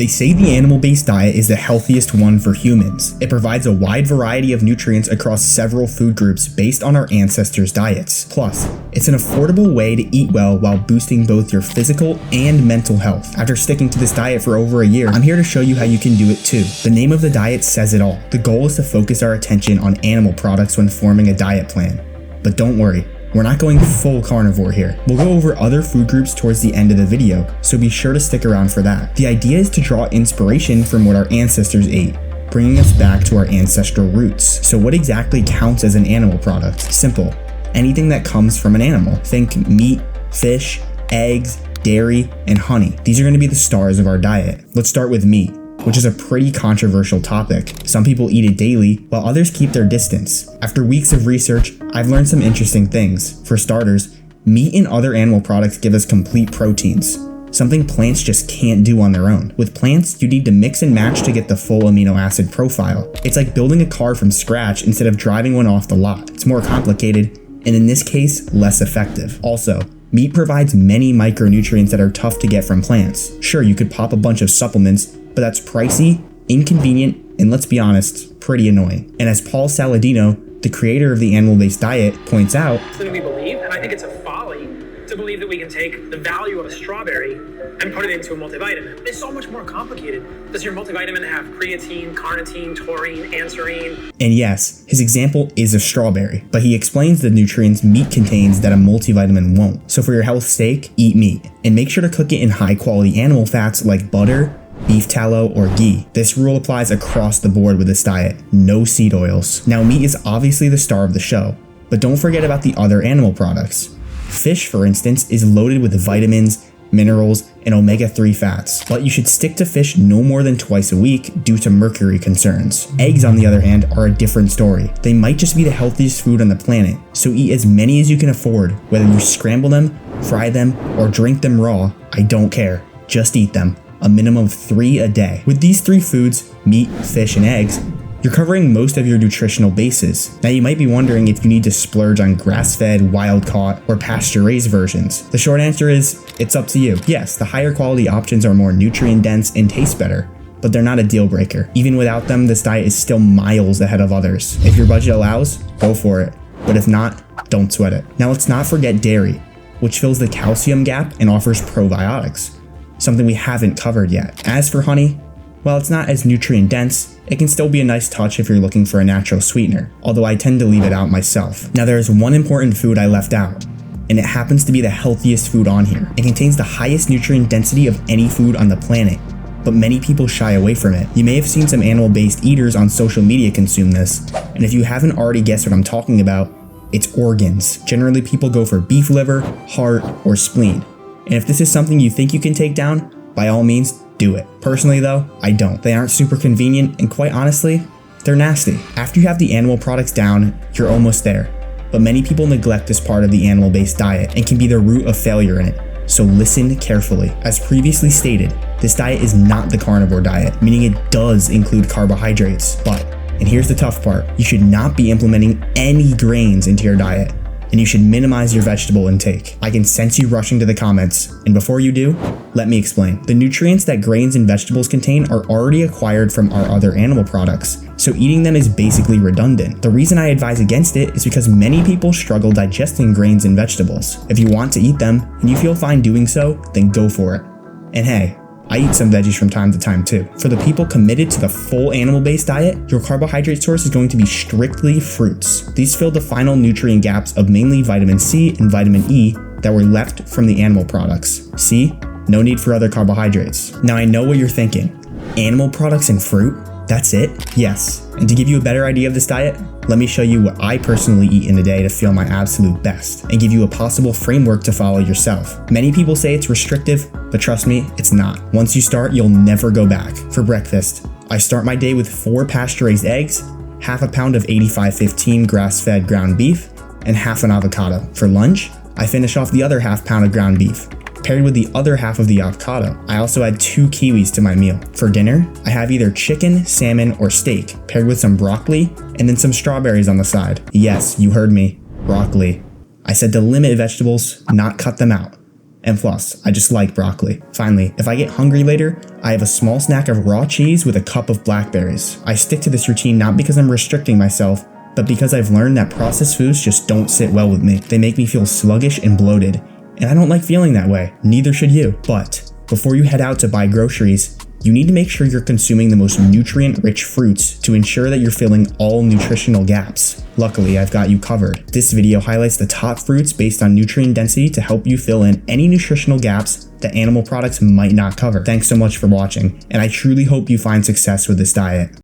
They say the animal-based diet is the healthiest one for humans. It provides a wide variety of nutrients across several food groups based on our ancestors' diets. Plus, it's an affordable way to eat well while boosting both your physical and mental health. After sticking to this diet for over a year, I'm here to show you how you can do it too. The name of the diet says it all. The goal is to focus our attention on animal products when forming a diet plan. But don't worry, we're not going full carnivore here. We'll go over other food groups towards the end of the video, so be sure to stick around for that. The idea is to draw inspiration from what our ancestors ate, bringing us back to our ancestral roots. So what exactly counts as an animal product? Simple. Anything that comes from an animal. Think meat, fish, eggs, dairy, and honey. These are going to be the stars of our diet. Let's start with meat, which is a pretty controversial topic. Some people eat it daily, while others keep their distance. After weeks of research, I've learned some interesting things. For starters, meat and other animal products give us complete proteins, something plants just can't do on their own. With plants, you need to mix and match to get the full amino acid profile. It's like building a car from scratch instead of driving one off the lot. It's more complicated, and in this case, less effective. Also, meat provides many micronutrients that are tough to get from plants. Sure, you could pop a bunch of supplements, but that's pricey, inconvenient, and let's be honest, pretty annoying. And as Paul Saladino, the creator of the animal-based diet, points out, something we believe, and I think it's a folly to believe that we can take the value of a strawberry and put it into a multivitamin. It's so much more complicated. Does your multivitamin have creatine, carnitine, taurine, anserine? And yes, his example is a strawberry, but he explains the nutrients meat contains that a multivitamin won't. So for your health's sake, eat meat, and make sure to cook it in high-quality animal fats like butter, beef tallow, or ghee. This rule applies across the board with this diet. No seed oils. Now, meat is obviously the star of the show, but don't forget about the other animal products. Fish, for instance, is loaded with vitamins, minerals, and omega-3 fats, but you should stick to fish no more than twice a week due to mercury concerns. Eggs, on the other hand, are a different story. They might just be the healthiest food on the planet, so eat as many as you can afford. Whether you scramble them, fry them, or drink them raw, I don't care. Just eat them. A minimum of 3 a day. With these 3 foods, meat, fish, and eggs, you're covering most of your nutritional bases. Now you might be wondering if you need to splurge on grass-fed, wild-caught, or pasture-raised versions. The short answer is, it's up to you. Yes, the higher quality options are more nutrient-dense and taste better, but they're not a deal breaker. Even without them, this diet is still miles ahead of others. If your budget allows, go for it. But if not, don't sweat it. Now let's not forget dairy, which fills the calcium gap and offers probiotics, something we haven't covered yet. As for honey, while it's not as nutrient dense, it can still be a nice touch if you're looking for a natural sweetener, although I tend to leave it out myself. Now there is one important food I left out, and it happens to be the healthiest food on here. It contains the highest nutrient density of any food on the planet, but many people shy away from it. You may have seen some animal-based eaters on social media consume this, and if you haven't already guessed what I'm talking about, it's organs. Generally, people go for beef liver, heart, or spleen. And if this is something you think you can take down, by all means, do it. Personally though, I don't. They aren't super convenient, and quite honestly, they're nasty. After you have the animal products down, you're almost there. But many people neglect this part of the animal-based diet and can be the root of failure in it. So listen carefully. As previously stated, this diet is not the carnivore diet, meaning it does include carbohydrates. But, and here's the tough part, you should not be implementing any grains into your diet, and you should minimize your vegetable intake. I can sense you rushing to the comments, and before you do, let me explain. The nutrients that grains and vegetables contain are already acquired from our other animal products, so eating them is basically redundant. The reason I advise against it is because many people struggle digesting grains and vegetables. If you want to eat them, and you feel fine doing so, then go for it. And hey, I eat some veggies from time to time too. For the people committed to the full animal-based diet, your carbohydrate source is going to be strictly fruits. These fill the final nutrient gaps of mainly vitamin C and vitamin E that were left from the animal products. See? No need for other carbohydrates. Now I know what you're thinking. Animal products and fruit? That's it? Yes. And to give you a better idea of this diet, let me show you what I personally eat in a day to feel my absolute best, and give you a possible framework to follow yourself. Many people say it's restrictive, but trust me, it's not. Once you start, you'll never go back. For breakfast, I start my day with 4 pasture-raised eggs, half a pound of 85-15 grass-fed ground beef, and half an avocado. For lunch, I finish off the other half pound of ground beef, paired with the other half of the avocado. I also add 2 kiwis to my meal. For dinner, I have either chicken, salmon, or steak, paired with some broccoli, and then some strawberries on the side. Yes, you heard me, broccoli. I said to limit vegetables, not cut them out. And plus, I just like broccoli. Finally, if I get hungry later, I have a small snack of raw cheese with a cup of blackberries. I stick to this routine not because I'm restricting myself, but because I've learned that processed foods just don't sit well with me. They make me feel sluggish and bloated, and I don't like feeling that way. Neither should you. But before you head out to buy groceries, you need to make sure you're consuming the most nutrient-rich fruits to ensure that you're filling all nutritional gaps. Luckily, I've got you covered. This video highlights the top fruits based on nutrient density to help you fill in any nutritional gaps that animal products might not cover. Thanks so much for watching, and I truly hope you find success with this diet.